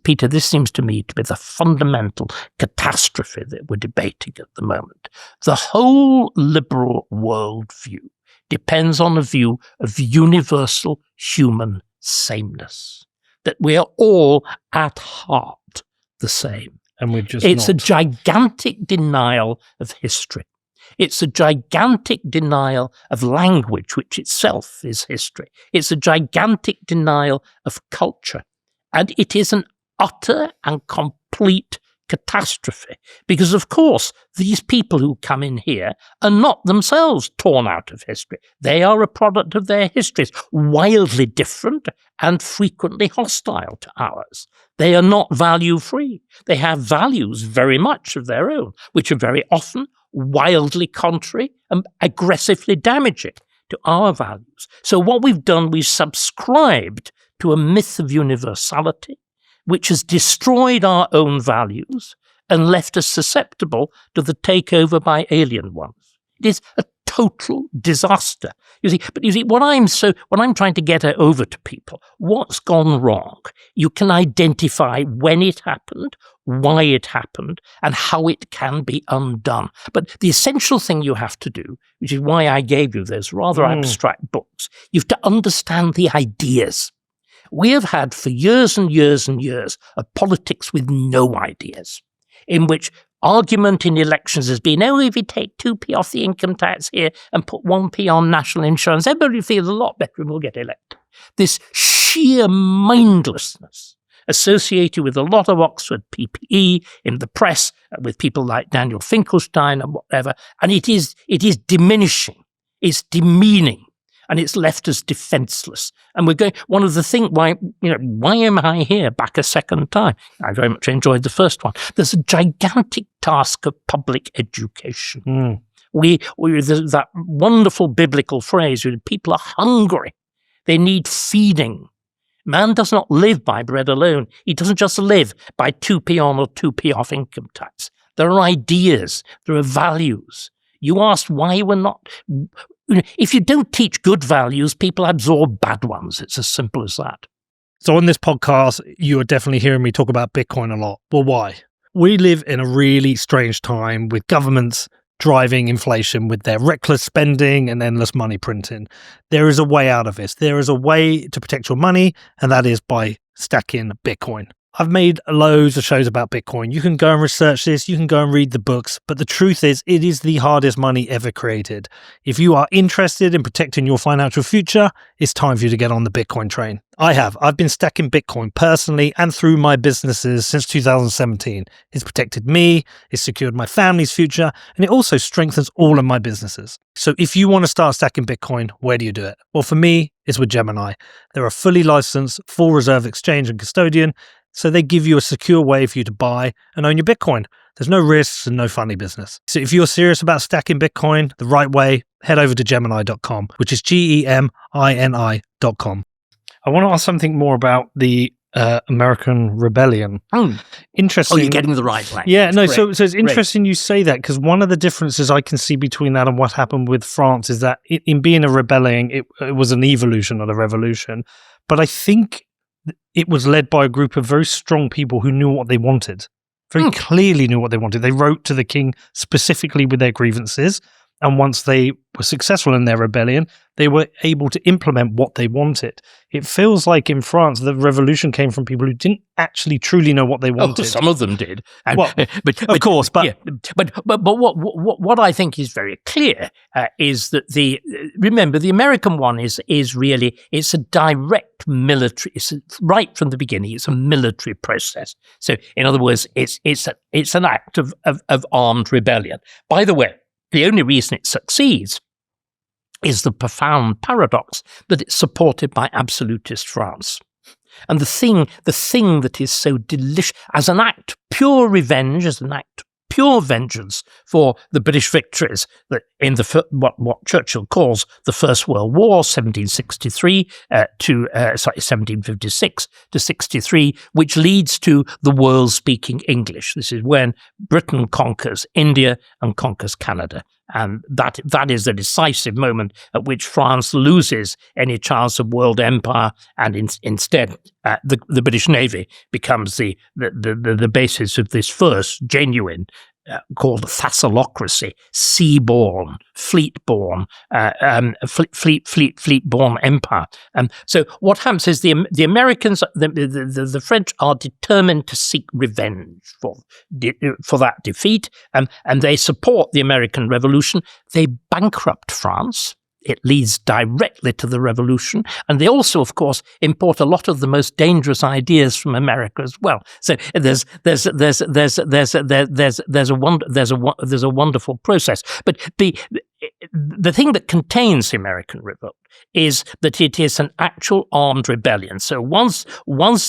Peter, this seems to me to be the fundamental catastrophe that we're debating at the moment. The whole liberal worldview depends on a view of universal human sameness, that we are all at heart the same. And it's a gigantic denial of history. It's a gigantic denial of language, which itself is history. It's a gigantic denial of culture. And it is an utter and complete catastrophe. Because, of course, these people who come in here are not themselves torn out of history. They are a product of their histories, wildly different and frequently hostile to ours. They are not value-free. They have values very much of their own, which are very often wildly contrary and aggressively damaging to our values. So what we've done, we've subscribed to a myth of universality, which has destroyed our own values and left us susceptible to the takeover by alien ones. It is a total disaster. You see, what I'm trying to get over to people, what's gone wrong? You can identify when it happened, why it happened, and how it can be undone. But the essential thing you have to do, which is why I gave you those rather abstract books, you have to understand the ideas. We have had for years and years and years a politics with no ideas, in which argument in elections has been, if you take 2p off the income tax here and put 1p on national insurance, everybody feels a lot better and will get elected. This sheer mindlessness associated with a lot of Oxford PPE in the press, with people like Daniel Finkelstein and whatever, and it is diminishing, it's demeaning, and it's left us defenseless. And we're going, one of the things, why am I here back a second time? I very much enjoyed the first one. There's a gigantic task of public education. There's that wonderful biblical phrase, people are hungry. They need feeding. Man does not live by bread alone. He doesn't just live by 2p on or 2p off income tax. There are ideas. There are values. You asked why we're not... If you don't teach good values, people absorb bad ones. It's as simple as that. So on this podcast, you are definitely hearing me talk about Bitcoin a lot. Well, why? We live in a really strange time with governments driving inflation with their reckless spending and endless money printing. There is a way out of this. There is a way to protect your money, and that is by stacking Bitcoin. I've made loads of shows about Bitcoin. You can go and research this, you can go and read the books, but the truth is, it is the hardest money ever created. If you are interested in protecting your financial future, it's time for you to get on the Bitcoin train. I've been stacking Bitcoin personally and through my businesses since 2017. It's protected me, it's secured my family's future, and it also strengthens all of my businesses. So if you want to start stacking Bitcoin, where do you do it? Well, for me, it's with Gemini. They're a fully licensed, full reserve exchange and custodian, so they give you a secure way for you to buy and own your Bitcoin. There's no risks and no funny business. So if you're serious about stacking Bitcoin the right way, head over to Gemini.com, which is Gemini.com. I want to ask something more about the American Rebellion. Interesting. Oh, you're getting the right way. Yeah, no, so it's interesting you say that, because one of the differences I can see between that and what happened with France is that in being a rebellion, it was an evolution of the revolution. But I think it was led by a group of very strong people who knew what they wanted, very clearly knew what they wanted. They wrote to the king specifically with their grievances. And once they were successful in their rebellion, they were able to implement what they wanted. It feels like in France, the revolution came from people who didn't actually truly know what they wanted. Oh, some of them did. But what I think is very clear is that remember, the American one is really, it's a direct military, right from the beginning, it's a military process. So in other words, it's an act of armed rebellion. By the way, the only reason it succeeds is the profound paradox that it's supported by absolutist France. And the thing that is so delicious, as an act, pure revenge, as an act, pure vengeance for the British victories that in what Churchill calls the First World War, 1756 to 63, which leads to the world speaking English. This is when Britain conquers India and conquers Canada. And that is the decisive moment at which France loses any chance of world empire, and instead the British Navy becomes the basis of this first genuine called Thassalocracy, sea-born, fleet-born, fleet-born empire. So what happens is the Americans, the French are determined to seek revenge for that defeat, and they support the American Revolution. They bankrupt France. It leads directly to the revolution, and they also, of course, import a lot of the most dangerous ideas from America as well. So there's a wonderful process. But the thing that contains the American revolt is that it is an actual armed rebellion. So once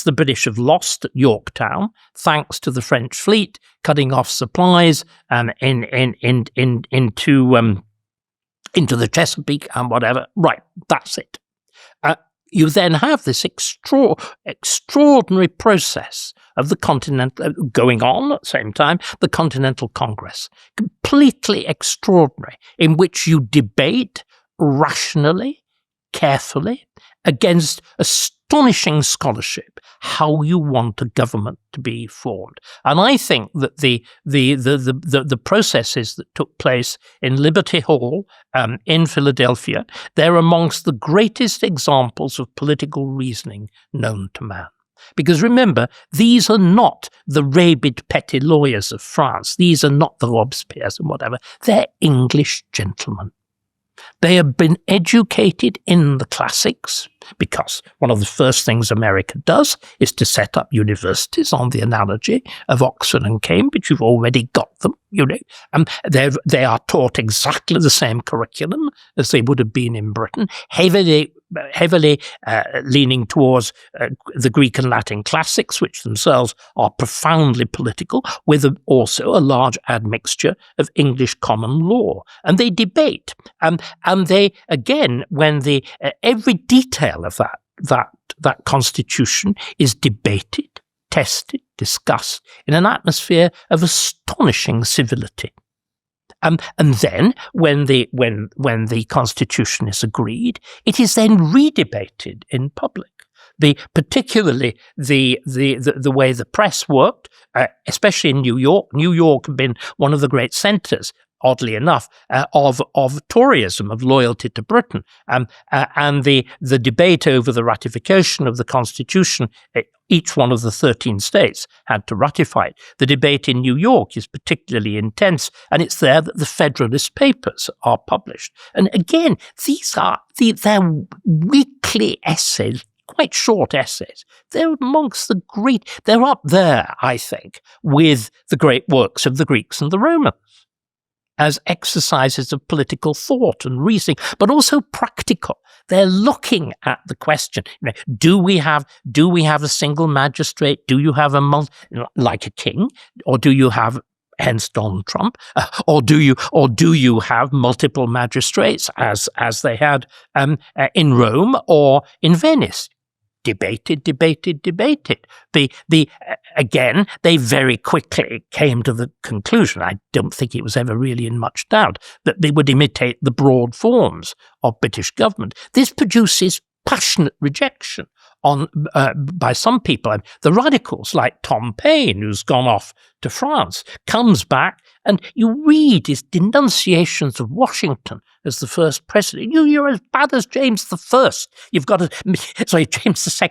the British have lost at Yorktown, thanks to the French fleet cutting off supplies into the Chesapeake and whatever. Right, that's it. You then have this extraordinary process of the Continental going on at the same time, the Continental Congress, completely extraordinary, in which you debate rationally, carefully, against astonishing scholarship, how you want a government to be formed. And I think that the processes that took place in Liberty Hall in Philadelphia, they're amongst the greatest examples of political reasoning known to man. Because remember, these are not the rabid petty lawyers of France. These are not the Robespierres and whatever. They're English gentlemen. They have been educated in the classics, because one of the first things America does is to set up universities on the analogy of Oxford and Cambridge. You've already got them, they are taught exactly the same curriculum as they would have been in Britain, heavily leaning towards the Greek and Latin classics, which themselves are profoundly political, with also a large admixture of English common law. And they debate. And they, again, when every detail of that constitution is debated, tested, discussed in an atmosphere of astonishing civility. And then, when the constitution is agreed, it is then redebated in public. Particularly the way the press worked, especially in New York. New York had been one of the great centres, oddly enough, of Toryism, of loyalty to Britain, and the debate over the ratification of the Constitution. Each one of the 13 states had to ratify it. The debate in New York is particularly intense, and it's there that the Federalist Papers are published. And again, these are they're weekly essays, quite short essays. They're amongst the great. They're up there, I think, with the great works of the Greeks and the Romans, as exercises of political thought and reasoning, but also practical. They're looking at the question: do we have a single magistrate? Do you have like a king, or do you have, hence Donald Trump, or do you have multiple magistrates as they had in Rome or in Venice? Debated. Again, they very quickly came to the conclusion, I don't think it was ever really in much doubt, that they would imitate the broad forms of British government. This produces passionate rejection by some people. The radicals, like Tom Paine, who's gone off to France, comes back, and you read his denunciations of Washington as the first president. You're as bad as James I. James II.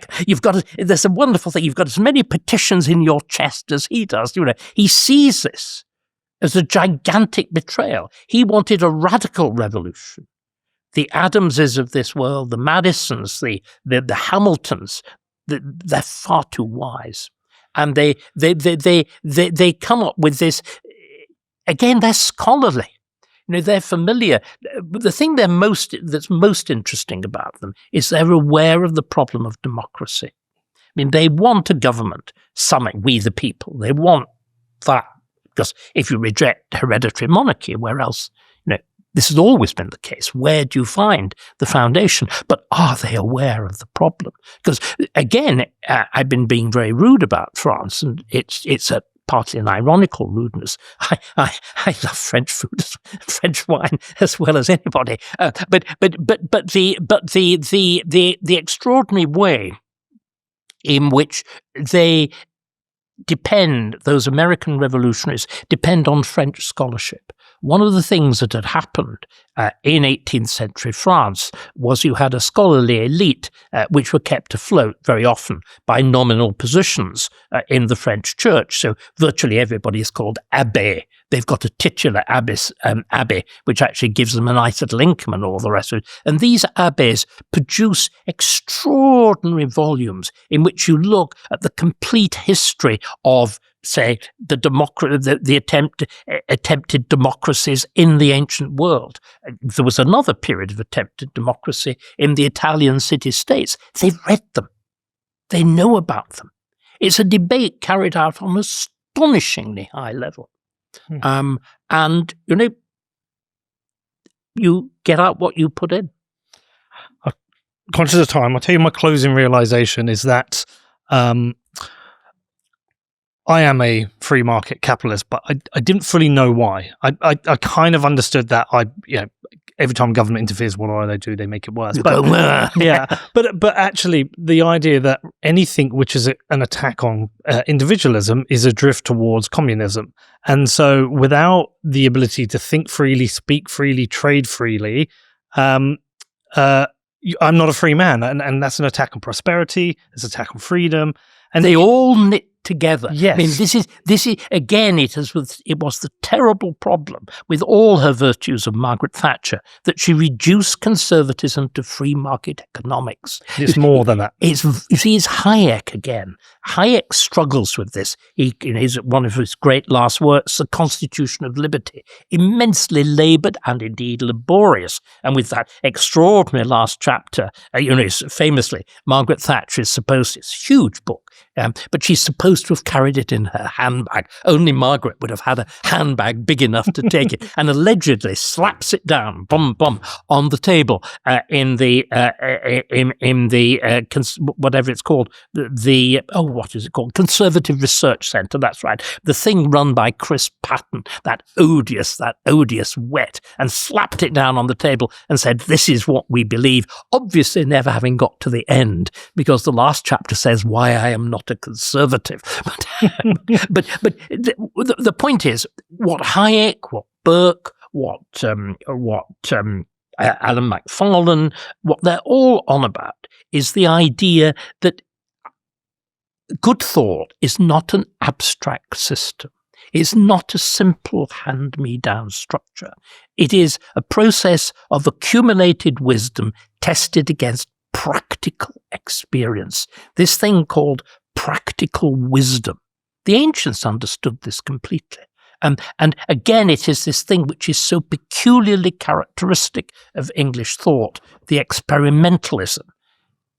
There's a wonderful thing. You've got as many petitions in your chest as he does. He sees this as a gigantic betrayal. He wanted a radical revolution. The Adamses of this world, the Madisons, the Hamiltons, they're far too wise. And they come up with this. Again, they're scholarly. They're familiar. The thing that's most interesting about them is they're aware of the problem of democracy. They want a government, we the people. They want that, because if you reject hereditary monarchy, where else? This has always been the case. Where do you find the foundation? But are they aware of the problem? Because again, I've been being very rude about France, and it's partly an ironical rudeness. I love French food, French wine as well as anybody. But the extraordinary way in which those American revolutionaries depend on French scholarship. One of the things that had happened in 18th century France was you had a scholarly elite which were kept afloat very often by nominal positions in the French church. So virtually everybody is called abbé. They've got a titular abbé, which actually gives them a nice little income and all the rest of it. And these abbés produce extraordinary volumes in which you look at the complete history of, say, the attempted democracies in the ancient world. There was another period of attempted democracy in the Italian city-states. They've read them. They know about them. It's a debate carried out on an astonishingly high level. And, you get out what you put in. Conscious of time, I'll tell you my closing realization is that I am a free market capitalist, but I didn't fully know why. I kind of understood that every time government interferes, what do they do? They make it worse. But but actually, the idea that anything which is an attack on individualism is a drift towards communism. And so without the ability to think freely, speak freely, trade freely, I'm not a free man. And that's an attack on prosperity, it's an attack on freedom. And they all knit together. Yes. I mean, this is again. It was the terrible problem with all her virtues of Margaret Thatcher that she reduced conservatism to free market economics. It's more than that. It's Hayek again. Hayek struggles with this. One of his great last works, The Constitution of Liberty, immensely laboured and indeed laborious. And with that extraordinary last chapter, famously, Margaret Thatcher is supposed, it's a huge book, but she's supposed to have carried it in her handbag. Only Margaret would have had a handbag big enough to take it, and allegedly slaps it down, bum bum, on the table in the whatever it's called, what is it called? Conservative Research Centre. That's right, the thing run by Chris Patton, that odious wet, and slapped it down on the table and said, "This is what we believe." Obviously, never having got to the end, because the last chapter says why I am not a conservative. But the point is, what Hayek, what Burke, what Alan McFarlane, what they're all on about is the idea that good thought is not an abstract system. It's not a simple hand-me-down structure. It is a process of accumulated wisdom tested against practical experience. This thing called practical wisdom. The ancients understood this completely. And again, it is this thing which is so peculiarly characteristic of English thought, the experimentalism.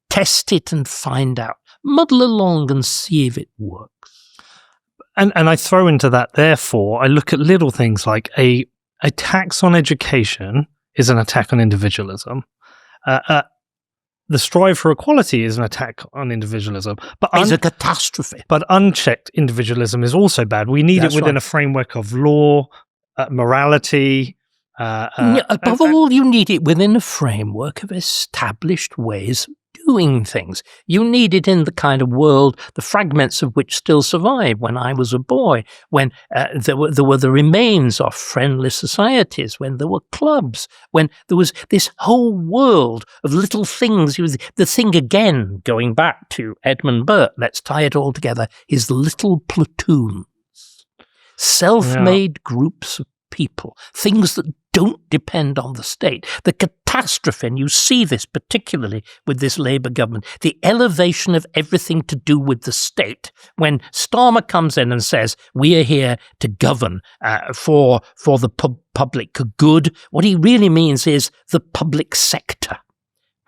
Test it and find out. Muddle along and see if it works. And I throw into that, therefore, I look at little things like a tax on education is an attack on individualism. The strive for equality is an attack on individualism. But it's a catastrophe. But unchecked individualism is also bad. We need it within a framework of law, morality. Above all, you need it within a framework of established ways of doing things. You need it in the kind of world, the fragments of which still survive. When I was a boy, when there were the remains of friendly societies, when there were clubs, when there was this whole world of little things. The thing again, going back to Edmund Burke, let's tie it all together, is little platoons, self-made groups of people, things that don't depend on the state. The catastrophe, and you see this particularly with this Labour government, the elevation of everything to do with the state. When Starmer comes in and says, we are here to govern for the public good, what he really means is the public sector.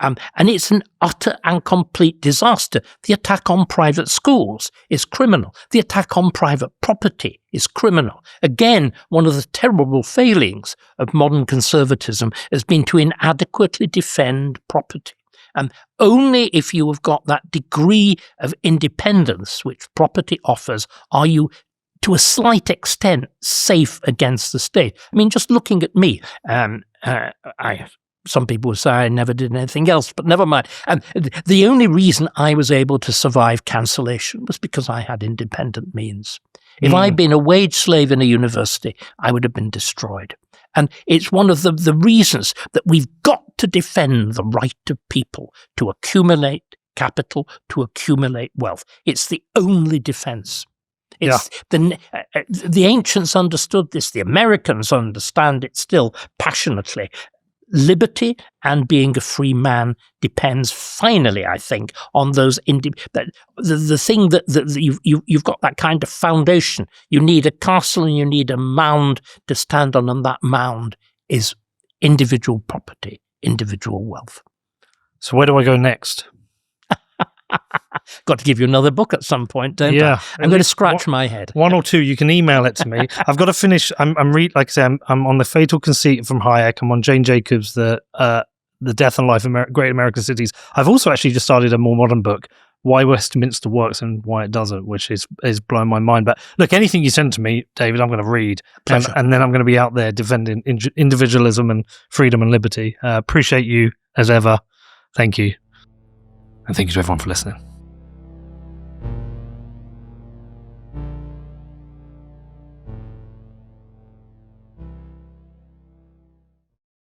And it's an utter and complete disaster. The attack on private schools is criminal. The attack on private property is criminal. Again, one of the terrible failings of modern conservatism has been to inadequately defend property. And only if you have got that degree of independence which property offers are you, to a slight extent, safe against the state. I mean, just looking at me, some people would say I never did anything else, but never mind. And the only reason I was able to survive cancellation was because I had independent means. If I'd been a wage slave in a university, I would have been destroyed. And it's one of the reasons that we've got to defend the right of people to accumulate capital, to accumulate wealth. It's the only defense. The ancients understood this. The Americans understand it still passionately. Liberty and being a free man depends finally, I think, on those the thing that you've got that kind of foundation. You need a castle and you need a mound to stand on, and that mound is individual property, individual wealth. So where do I go next? Got to give you another book at some point, don't I? I'm going to scratch my head. One or two, you can email it to me. I've got to finish. I'm like I say, I'm on The Fatal Conceit from Hayek. I'm on Jane Jacobs, The Death and Life of Great American Cities. I've also actually just started a more modern book, Why Westminster Works and Why It Doesn't, which is blowing my mind. But look, anything you send to me, David, I'm going to read. And then I'm going to be out there defending individualism and freedom and liberty. Appreciate you as ever. Thank you. And thank you to everyone for listening.